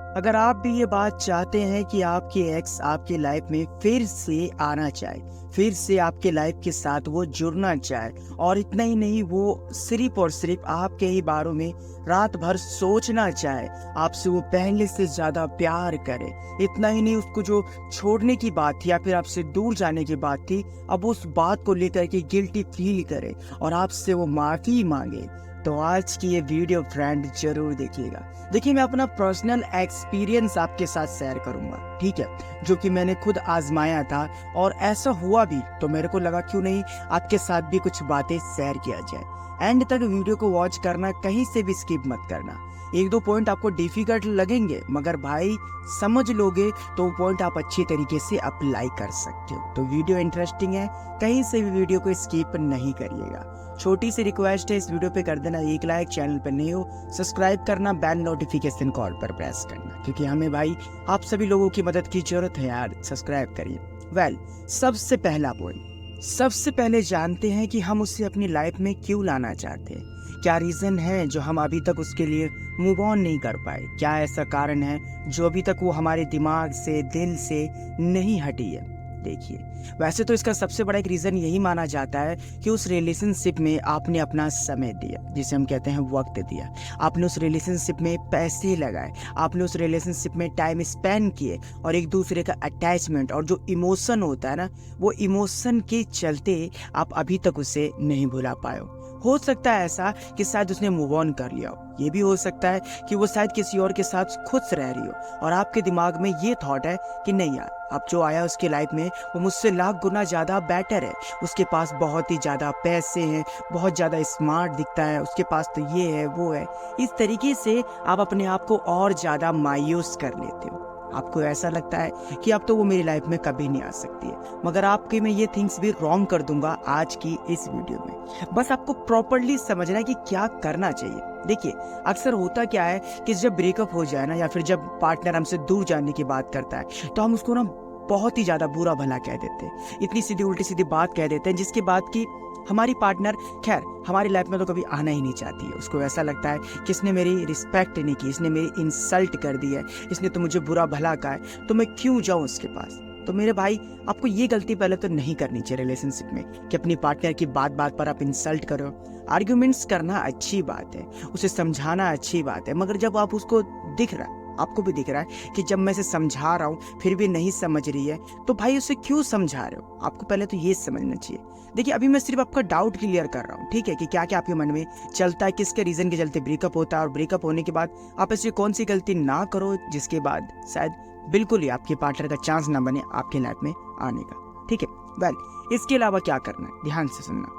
अगर आप भी ये बात चाहते हैं कि आपके एक्स आपके लाइफ में फिर से आना चाहे, फिर से आपके लाइफ के साथ वो जुड़ना चाहे, और इतना ही नहीं, वो सिर्फ और सिर्फ आपके ही बारों में रात भर सोचना चाहे, आपसे वो पहले से ज्यादा प्यार करे, इतना ही नहीं, उसको जो छोड़ने की बात थी या फिर आपसे दूर जाने की बात थी, अब उस बात को लेकर के गिल्टी फील करे और आपसे वो माफी मांगे, तो आज की ये वीडियो फ्रेंड जरूर देखिएगा। देखिए, मैं अपना पर्सनल एक्सपीरियंस आपके साथ शेयर करूंगा, ठीक है, जो कि मैंने खुद आजमाया था और ऐसा हुआ भी, तो मेरे को लगा क्यों नहीं आपके साथ भी कुछ बातें शेयर किया जाए। एंड तक वीडियो को वॉच करना, कहीं से भी स्किप मत करना। एक दो पॉइंट आपको डिफिकल्ट लगेंगे, मगर भाई समझ लोगे तो वो पॉइंट आप अच्छी तरीके से अप्लाई कर सकते हो। तो वीडियो इंटरेस्टिंग है, कहीं से भी वीडियो को स्किप नहीं करिएगा। छोटी सी रिक्वेस्ट है, इस वीडियो पे कर देना एक लाइक, चैनल पर नहीं हो सब्सक्राइब करना, बेल नोटिफिकेशन कॉल पर प्रेस करना, क्योंकि हमें भाई आप सभी लोगों की मदद की जरूरत है यार, सब्सक्राइब करिए। सबसे पहला पॉइंट, सबसे पहले जानते हैं कि हम उसे अपनी लाइफ में क्यों लाना चाहते हैं। क्या रीजन है जो हम अभी तक उसके लिए मूव ऑन नहीं कर पाए? क्या ऐसा कारण है जो अभी तक वो हमारे दिमाग से, दिल से नहीं हटी है? देखिए, वैसे तो इसका सबसे बड़ा एक रीजन यही माना जाता है कि उस रिलेशनशिप में आपने अपना समय दिया, जिसे हम कहते हैं वक्त दिया, आपने उस रिलेशनशिप में पैसे लगाए, आपने उस रिलेशनशिप में टाइम स्पेंड किए, और एक दूसरे का अटैचमेंट और जो इमोशन होता है ना, वो इमोशन के चलते आप अभी तक उसे नहीं भुला पाए हो सकता है ऐसा कि शायद उसने मूव ऑन कर लिया हो, ये भी हो सकता है कि वो शायद किसी और के साथ खुश रह रही हो, और आपके दिमाग में ये थॉट है कि नहीं यार, अब जो आया उसके लाइफ में वो मुझसे लाख गुना ज़्यादा बेटर है, उसके पास बहुत ही ज़्यादा पैसे हैं, बहुत ज़्यादा स्मार्ट दिखता है, उसके पास तो ये है वो है। इस तरीके से आप अपने आप को और ज़्यादा मायूस कर लेते हो। आपको ऐसा लगता है कि अब तो वो मेरी लाइफ में कभी नहीं आ सकती है, मगर आपके मैं ये थिंग्स भी रॉन्ग कर दूंगा आज की इस वीडियो में। बस आपको प्रॉपर्ली समझना है कि क्या करना चाहिए। देखिए, अक्सर होता क्या है कि जब ब्रेकअप हो जाए ना, या फिर जब पार्टनर हमसे दूर जाने की बात करता है, तो हम उसको ना बहुत ही ज्यादा बुरा भला कह देते हैं, इतनी सीधी उल्टी सीधी बात कह देते हैं, जिसके बाद की हमारी पार्टनर खैर हमारी लाइफ में तो कभी आना ही नहीं चाहती है। उसको ऐसा लगता है कि इसने मेरी रिस्पेक्ट नहीं की, इसने मेरी इंसल्ट कर दी है, इसने तो मुझे बुरा भला कहा है, तो मैं क्यों जाऊं उसके पास। तो मेरे भाई, आपको ये गलती पहले तो नहीं करनी चाहिए रिलेशनशिप में कि अपनी पार्टनर की बात बात पर आप इंसल्ट करो। आर्ग्यूमेंट्स करना अच्छी बात है, उसे समझाना अच्छी बात है, मगर जब आप उसको दिख रहा, आपको भी दिख रहा है कि जब मैं इसे समझा रहा हूँ फिर भी नहीं समझ रही है, तो भाई उसे क्यों समझा रहे हो? आपको पहले तो ये समझना चाहिए। देखिए, अभी मैं सिर्फ आपका डाउट क्लियर कर रहा हूँ, ठीक है, कि क्या क्या आपके मन में चलता है, किसके रीजन के चलते ब्रेकअप होता है, और ब्रेकअप होने के बाद आप ऐसी कौन सी गलती ना करो जिसके बाद शायद बिल्कुल ही आपके पार्टनर का चांस ना बने आपके लाइफ में आने का, ठीक है। इसके अलावा क्या करना है, ध्यान से सुनना।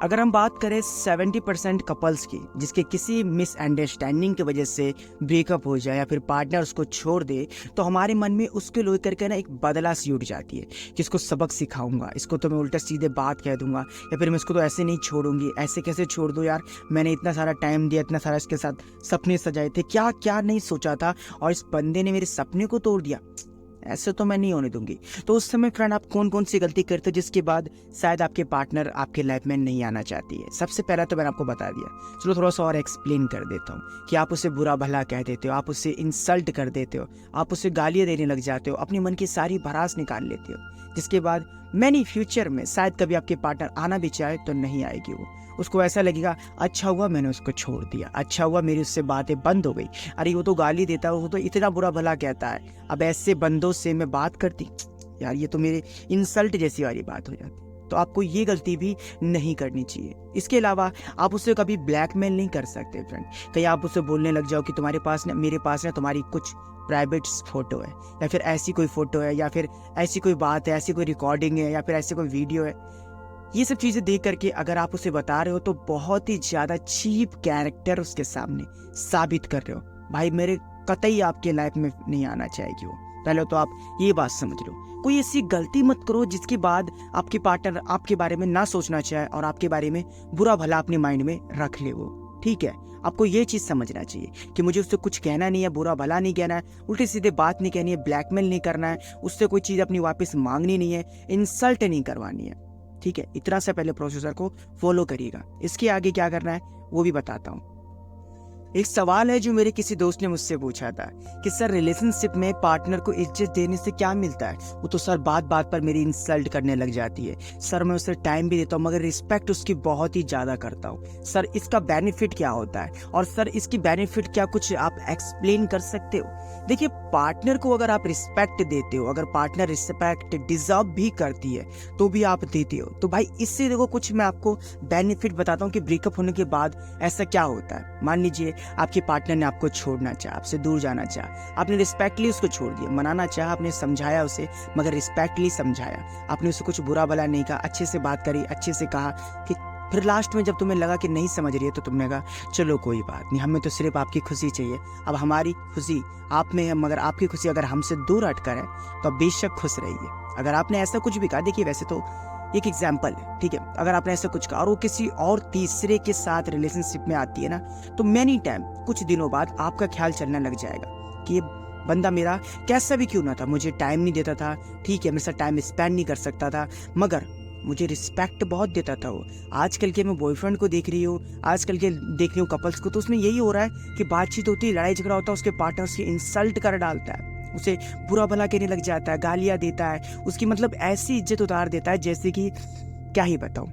अगर हम बात करें 70% कपल्स की जिसके किसी मिसअंडरस्टैंडिंग की वजह से ब्रेकअप हो जाए या फिर पार्टनर उसको छोड़ दे, तो हमारे मन में उसके लेकर के ना एक बदला सी उठ जाती है कि इसको सबक सिखाऊंगा, इसको तो मैं उल्टा सीधे बात कह दूंगा, या फिर मैं इसको तो ऐसे नहीं छोड़ूंगी, ऐसे कैसे छोड़ दूं यार, मैंने इतना सारा टाइम दिया, इतना सारा इसके साथ सपने सजाए थे, क्या क्या नहीं सोचा था, और इस बंदे ने मेरे सपने को तोड़ दिया, ऐसे तो मैं नहीं होने दूंगी। तो उस समय फ्रेंड आप कौन कौन सी गलती करते हो जिसके बाद शायद आपके पार्टनर आपके लाइफ में नहीं आना चाहती है? सबसे पहला तो मैंने आपको बता दिया, चलो थोड़ा सा और एक्सप्लेन कर देता हूँ कि आप उसे बुरा भला कह देते हो, आप उसे इंसल्ट कर देते हो, आप उसे गालियाँ देने लग जाते हो, अपने मन की सारी भड़ास निकाल लेते हो, जिसके बाद मैनी फ्यूचर में शायद कभी आपके पार्टनर आना भी चाहे तो नहीं आएगी वो। उसको ऐसा लगेगा, अच्छा हुआ मैंने उसको छोड़ दिया, अच्छा हुआ मेरी उससे बातें बंद हो गई, अरे वो तो गाली देता है, वो तो इतना बुरा भला कहता है, अब ऐसे बंदों से मैं बात करती यार, ये तो मेरे इंसल्ट जैसी वाली बात हो जाती। तो आपको ये गलती भी नहीं करनी चाहिए। इसके अलावा आप उसे कभी ब्लैकमेल नहीं कर सकते फ्रेंड। कहीं आप उसे बोलने लग जाओ कि तुम्हारे पास ना, मेरे पास ना तुम्हारी कुछ प्राइवेट फोटो है, या फिर ऐसी कोई फोटो है, या फिर ऐसी कोई बात है, ऐसी कोई रिकॉर्डिंग है, या फिर ऐसी कोई वीडियो है, ये सब चीजें देख करके अगर आप उसे बता रहे हो तो बहुत ही ज्यादा चीप कैरेक्टर उसके सामने साबित कर रहे हो। भाई मेरे कतई आपके लाइफ में नहीं आना चाहेगी वो, पहले तो आप ये बात समझ लो। कोई ऐसी गलती मत करो जिसके बाद आपके पार्टनर आपके बारे में ना सोचना चाहे और आपके बारे में बुरा भला अपने माइंड में रख ले वो, ठीक है। आपको ये चीज समझना चाहिए कि मुझे उससे कुछ कहना नहीं है, बुरा भला नहीं कहना है, उल्टी सीधे बात नहीं कहनी है, ब्लैकमेल नहीं करना है, उससे कोई चीज अपनी वापस मांगनी नहीं है, इंसल्ट नहीं करवानी है, ठीक है। इतना सा पहले प्रोसेसर को फॉलो करिएगा। इसके आगे क्या करना है वो भी बताता हूँ। एक सवाल है जो मेरे किसी दोस्त ने मुझसे पूछा था कि सर रिलेशनशिप में पार्टनर को इज्जत देने से क्या मिलता है। वो तो सर बात बात पर मेरी इंसल्ट करने लग जाती है। सर मैं उसे टाइम भी देता हूँ मगर रिस्पेक्ट उसकी बहुत ही ज़्यादा करता हूँ। सर इसका बेनिफिट क्या होता है और सर इसकी बेनिफिट क्या कुछ आप एक्सप्लेन कर सकते हो। देखिए पार्टनर को अगर आप रिस्पेक्ट देते हो, अगर पार्टनर रिस्पेक्ट डिजर्व भी करती है तो भी आप देते हो, तो भाई इससे देखो कुछ मैं आपको बेनिफिट बताता हूँ कि ब्रेकअप होने के बाद ऐसा क्या होता है। मान लीजिए आपके पार्टनर ने आपको छोड़ना चाहा, आपसे दूर जाना चाहा, आपने रिस्पेक्टली उसको छोड़ दिया, मनाना चाहा, आपने समझाया उसे मगर रिस्पेक्टली समझाया, आपने उसे कुछ बुरा भला नहीं कहा, अच्छे से बात करी, अच्छे से कहा कि फिर लास्ट में जब तुम्हें लगा कि नहीं समझ रही है तो तुमने कहा चलो कोई बात नहीं, हमें तो सिर्फ आपकी खुशी चाहिए, अब हमारी खुशी आप में है मगर आपकी खुशी अगर हमसे दूर हटकर है तो आप बेशक खुश रहिए। अगर आपने ऐसा कुछ भी कहा, देखिए वैसे तो एक एग्जाम्पल है, ठीक है, अगर आपने ऐसा कुछ कहा और वो किसी और तीसरे के साथ रिलेशनशिप में आती है ना, तो मैनी टाइम कुछ दिनों बाद आपका ख्याल चलने लग जाएगा कि ये बंदा मेरा कैसा भी क्यों ना था, मुझे टाइम नहीं देता था, ठीक है मेरे साथ टाइम स्पेंड नहीं कर सकता था मगर मुझे रिस्पेक्ट बहुत देता था वो। आजकल के मैं बॉयफ्रेंड को देख रही हूँ, आजकल के देख रही हूँ कपल्स को, तो उसमें यही हो रहा है कि बातचीत होती है, लड़ाई झगड़ा होता है, उसके पार्टनर उसकी इंसल्ट कर डालता है, उसे बुरा भला कहने लग जाता है, गालियाँ देता है, उसकी मतलब ऐसी इज्जत उतार देता है जैसे कि क्या ही बताऊँ।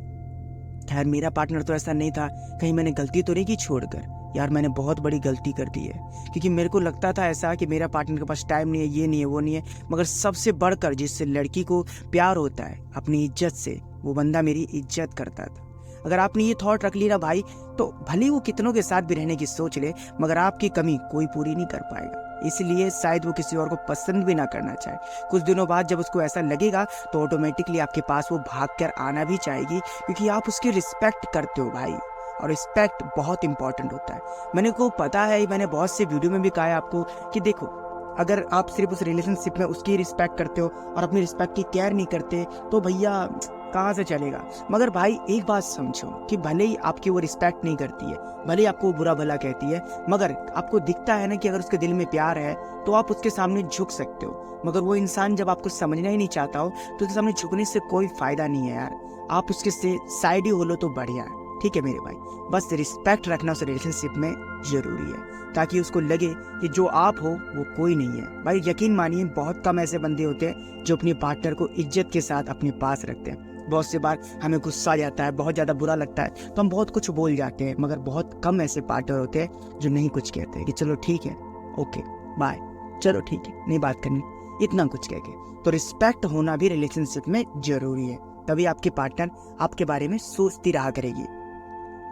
खैर मेरा पार्टनर तो ऐसा नहीं था, कहीं मैंने गलती तो नहीं की छोड़कर, यार मैंने बहुत बड़ी गलती कर दी है क्योंकि मेरे को लगता था ऐसा कि मेरा पार्टनर के पास टाइम नहीं है, ये नहीं है, वो नहीं है, मगर सबसे बढ़कर जिससे लड़की को प्यार होता है अपनी इज्जत से, वो बंदा मेरी इज्जत करता था। अगर आपने ये थॉट रख ली ना भाई, तो भले वो कितनों के साथ भी रहने की सोच ले मगर आपकी कमी कोई पूरी नहीं कर पाएगा, इसलिए शायद वो किसी और को पसंद भी ना करना चाहे। कुछ दिनों बाद जब उसको ऐसा लगेगा तो ऑटोमेटिकली आपके पास वो भाग कर आना भी चाहेगी क्योंकि आप उसकी रिस्पेक्ट करते हो भाई, और रिस्पेक्ट बहुत इंपॉर्टेंट होता है। मैंने को पता है, मैंने बहुत से वीडियो में भी कहा है आपको कि देखो अगर आप सिर्फ उस रिलेशनशिप में उसकी रिस्पेक्ट करते हो और अपनी रिस्पेक्ट की केयर नहीं करते तो भैया कहाँ से चलेगा। मगर भाई एक बात समझो कि भले ही आपकी वो रिस्पेक्ट नहीं करती है, भले ही आपको बुरा भला कहती है, मगर आपको दिखता है ना कि अगर उसके दिल में प्यार है तो आप उसके सामने झुक सकते हो। मगर वो इंसान जब आपको समझना ही नहीं चाहता हो तो उसके सामने झुकने से कोई फायदा नहीं है यार, आप उसके से साइड ही हो लो तो बढ़िया है, ठीक है मेरे भाई। बस रिस्पेक्ट रखना उस रिलेशनशिप में जरूरी है ताकि उसको लगे कि जो आप हो वो कोई नहीं है। भाई यकीन मानिए बहुत कम ऐसे बंदे होते हैं जो अपने पार्टनर को इज्जत के साथ अपने पास रखते हैं। बहुत सी बार हमें गुस्सा आ जाता है, बहुत ज़्यादा बुरा लगता है तो हम बहुत कुछ बोल जाते हैं, मगर बहुत कम ऐसे पार्टनर होते हैं जो नहीं कुछ कहते हैं कि चलो ठीक है, ओके बाय, चलो ठीक है नहीं बात करनी, इतना कुछ कह के। तो रिस्पेक्ट होना भी रिलेशनशिप में जरूरी है, तभी आपके पार्टनर आपके बारे में सोचती रहा करेगी।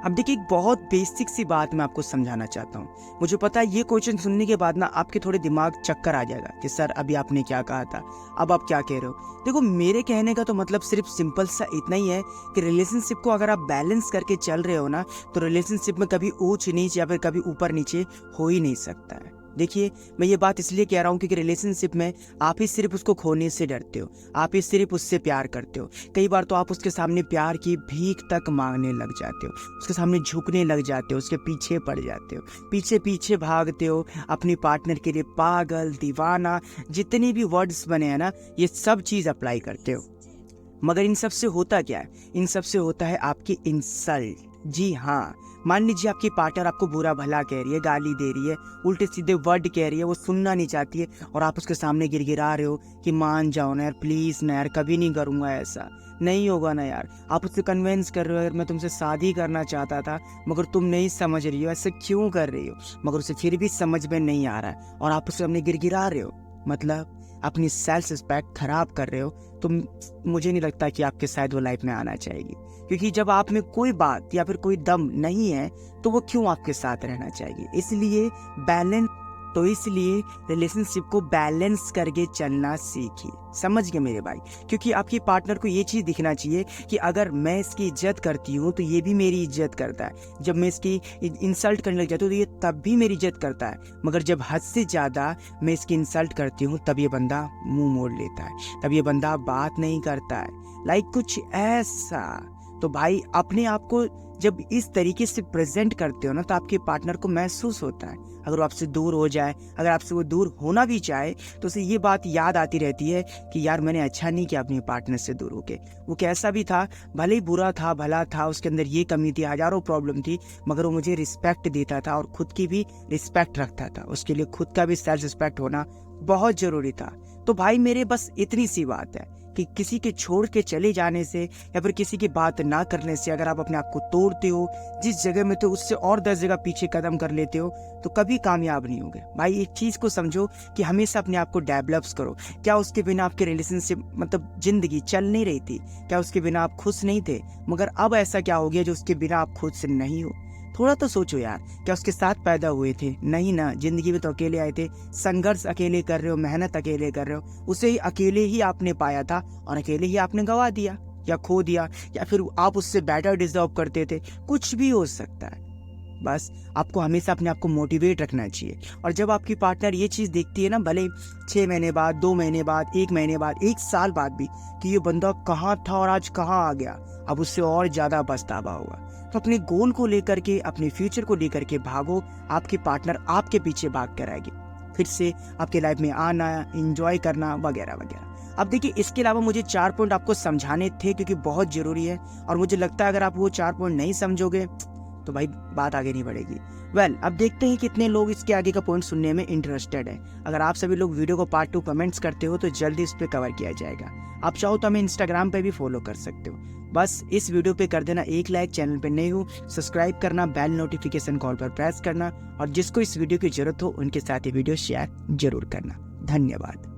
अब देखिए एक बहुत बेसिक सी बात मैं आपको समझाना चाहता हूँ। मुझे पता है ये क्वेश्चन सुनने के बाद ना आपके थोड़े दिमाग चक्कर आ जाएगा कि सर अभी आपने क्या कहा था, अब आप क्या कह रहे हो। देखो मेरे कहने का तो मतलब सिर्फ सिंपल सा इतना ही है कि रिलेशनशिप को अगर आप बैलेंस करके चल रहे हो ना तो रिलेशनशिप में कभी ऊंच नीच या फिर कभी ऊपर नीचे हो ही नहीं सकता है। देखिए मैं ये बात इसलिए कह रहा हूँ क्योंकि रिलेशनशिप में आप ही सिर्फ उसको खोने से डरते हो, आप ही सिर्फ उससे प्यार करते हो। कई बार तो आप उसके सामने प्यार की भीख तक मांगने लग जाते हो, उसके सामने झुकने लग जाते हो, उसके पीछे पड़ जाते हो, पीछे पीछे भागते हो, अपनी पार्टनर के लिए पागल दीवाना जितने भी वर्ड्स बने हैं ना ये सब चीज़ अप्लाई करते हो। मगर इन सब से होता क्या है, इन सब से होता है आपकी इंसल्ट। जी हाँ, मान लीजिए आपकी पार्टनर आपको बुरा भला कह रही है, गाली दे रही है, उल्टे सीधे वर्ड कह रही है, वो सुनना नहीं चाहती है और आप उसके सामने गिड़गिड़ा रहे हो कि मान जाओ ना यार, प्लीज़ ना यार, कभी नहीं करूँगा, ऐसा नहीं होगा ना यार। आप उससे कन्विंस कर रहे हो यार मैं तुमसे शादी करना चाहता था मगर तुम नहीं समझ रही हो, ऐसे क्यों कर रही हो, मगर उसे फिर भी समझ में नहीं आ रहा है और आप उससे अपने गिड़गिड़ा रहे हो, मतलब अपनी सेल्फ रिस्पेक्ट खराब कर रहे हो। तो मुझे नहीं लगता कि आपके शायद वो लाइफ में आना चाहिए, क्योंकि जब आप में कोई बात या फिर कोई दम नहीं है तो वो क्यों आपके साथ रहना चाहिए। इसलिए रिलेशनशिप को बैलेंस करके चलना सीखिए, समझ गए मेरे भाई। क्योंकि आपकी पार्टनर को ये चीज़ दिखना चाहिए कि अगर मैं इसकी इज्जत करती हूँ तो ये भी मेरी इज्जत करता है, जब मैं इसकी इंसल्ट करने लग जाती हूँ तो ये तब भी मेरी इज्जत करता है, मगर जब हद से ज़्यादा मैं इसकी इंसल्ट करती हूँ तब ये बंदा मुंह मोड़ लेता है, तब ये बंदा बात नहीं करता है। लाइक कुछ ऐसा तो भाई अपने आप को जब इस तरीके से प्रेजेंट करते हो ना, तो आपके पार्टनर को महसूस होता है। अगर वो आपसे दूर हो जाए, अगर आपसे वो दूर होना भी चाहे, तो उसे ये बात याद आती रहती है कि यार मैंने अच्छा नहीं किया अपने पार्टनर से दूर होके। वो कैसा भी था, भले ही बुरा था, भला था, उसके अंदर ये कमी थी, हजारों प्रॉब्लम थी, मगर वो मुझे रिस्पेक्ट देता था और खुद की भी रिस्पेक्ट रखता था। उसके लिए खुद का भी सेल्फ रिस्पेक्ट होना बहुत जरूरी था। तो भाई मेरे बस इतनी सी बात है कि किसी के छोड़ के चले जाने से या फिर किसी की बात ना करने से अगर आप अपने आप को तोड़ते हो, जिस जगह में तो उससे और 10 जगह पीछे कदम कर लेते हो, तो कभी कामयाब नहीं होगे। भाई एक चीज को समझो कि हमेशा अपने आप को डेवलप्स करो। क्या उसके बिना आपके रिलेशनशिप मतलब जिंदगी चल नहीं रही थी? क्या उसके बिना आप खुश नहीं थे? मगर अब ऐसा क्या हो गया जो उसके बिना आप खुश नहीं हो? थोड़ा तो सोचो यार, क्या उसके साथ पैदा हुए थे? नहीं ना, जिंदगी में तो अकेले आए थे। संघर्ष अकेले कर रहे हो, मेहनत अकेले कर रहे हो, उसे ही अकेले ही आपने पाया था और अकेले ही आपने गवा दिया या खो दिया, या फिर आप उससे बेटर डिजर्व करते थे। कुछ भी हो सकता है। बस आपको हमेशा अपने आप को मोटिवेट रखना चाहिए। और जब आपकी पार्टनर ये चीज़ देखती है ना, भले 6 महीने बाद, 2 महीने बाद, 1 महीने बाद, 1 साल बाद भी, कि ये बंदा कहाँ था और आज कहाँ आ गया, अब उससे और ज़्यादा पछतावा होगा। तो अपने गोल को लेकर के, अपने फ्यूचर को लेकर के भागो। आपके पार्टनर आपके पीछे भाग कर आएगी, फिर से आपके लाइफ में आना, एंजॉय करना वगैरह वगैरह। अब देखिए, इसके अलावा मुझे 4 पॉइंट आपको समझाने थे क्योंकि बहुत ज़रूरी है, और मुझे लगता है अगर आप वो 4 पॉइंट नहीं समझोगे तो भाई बात आगे नहीं बढ़ेगी। अब देखते हैं कितने लोग इसके आगे का पॉइंट सुनने में इंटरेस्टेड है। अगर आप सभी लोग वीडियो को पार्ट 2 कमेंट्स करते हो तो जल्दी इस पे कवर किया जाएगा। आप चाहो तो हमें इंस्टाग्राम पे भी फॉलो कर सकते हो। बस इस वीडियो पे कर देना एक लाइक, चैनल पे नए हो सब्सक्राइब करना, बेल नोटिफिकेशन कॉल पर प्रेस करना, और जिसको इस वीडियो की जरूरत हो उनके साथ ये वीडियो शेयर जरूर करना। धन्यवाद।